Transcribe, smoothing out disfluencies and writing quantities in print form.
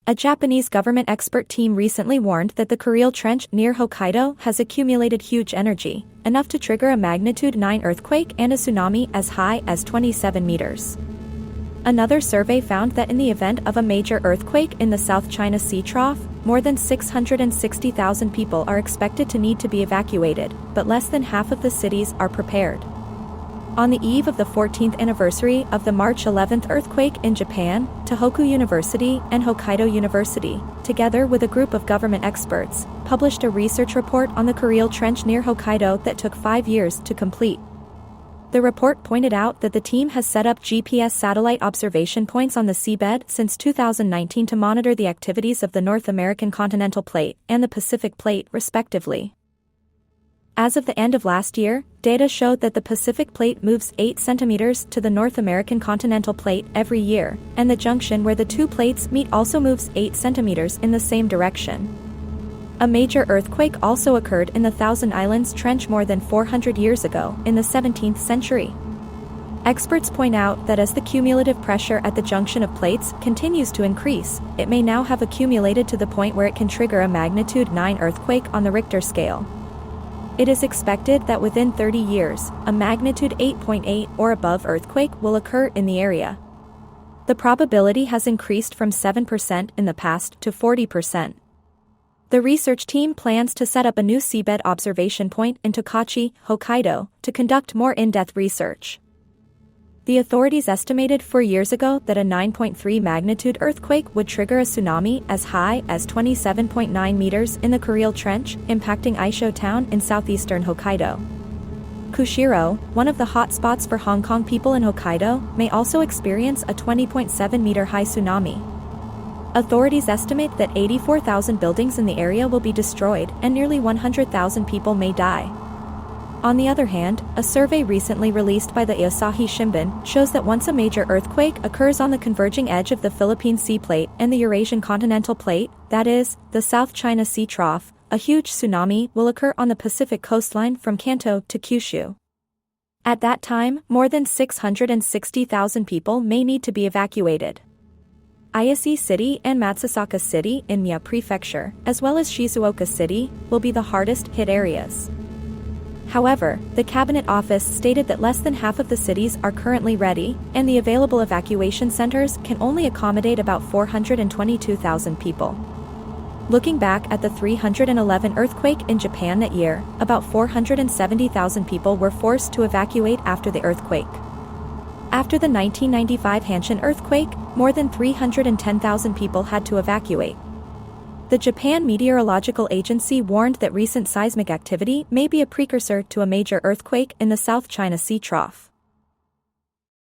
A Japanese government expert team recently warned that the Kuriles Trench near Hokkaido has accumulated huge energy, enough to trigger a magnitude 9 earthquake and a tsunami as high as 27 meters. Another survey found that in the event of a major earthquake in the South China Sea Trough, more than 660,000 people are expected to need to be evacuated, but less than half of the cities are prepared. On the eve of the 14th anniversary of the March 11 earthquake in Japan, Tohoku University and Hokkaido University, together with a group of government experts, published a research report on the Kuriles Trench near Hokkaido that took 5 years to complete. The report pointed out that the team has set up GPS satellite observation points on the seabed since 2019 to monitor the activities of the North American continental plate and the Pacific plate, respectively. As of the end of last year, data showed that the Pacific plate moves 8 centimeters to the North American continental plate every year, and the junction where the two plates meet also moves 8 centimeters in the same direction. A major earthquake also occurred in the Thousand Islands Trench more than 400 years ago, in the 17th century. Experts point out that as the cumulative pressure at the junction of plates continues to increase, it may now have accumulated to the point where it can trigger a magnitude 9 earthquake on the Richter scale. It is expected that within 30 years, a magnitude 8.8 or above earthquake will occur in the area. The probability has increased from 7% in the past to 40%. The research team plans to set up a new seabed observation point in Tokachi, Hokkaido, to conduct more in-depth research. The authorities estimated 4 years ago that a 9.3 magnitude earthquake would trigger a tsunami as high as 27.9 meters in the Kuriles Trench, impacting Aisho Town in southeastern Hokkaido. Kushiro, one of the hotspots for Hong Kong people in Hokkaido, may also experience a 20.7-meter high tsunami. Authorities estimate that 84,000 buildings in the area will be destroyed and nearly 100,000 people may die. On the other hand, a survey recently released by the Asahi Shimbun shows that once a major earthquake occurs on the converging edge of the Philippine Sea Plate and the Eurasian Continental Plate, that is, the South China Sea Trough, a huge tsunami will occur on the Pacific coastline from Kanto to Kyushu. At that time, more than 660,000 people may need to be evacuated. Ayase City and Matsusaka City in Mie Prefecture, as well as Shizuoka City, will be the hardest hit areas. However, the Cabinet Office stated that less than half of the cities are currently ready, and the available evacuation centers can only accommodate about 422,000 people. Looking back at the 311 earthquake in Japan that year, about 470,000 people were forced to evacuate after the earthquake. After the 1995 Hanshin earthquake, more than 310,000 people had to evacuate. The Japan Meteorological Agency warned that recent seismic activity may be a precursor to a major earthquake in the South China Sea Trough.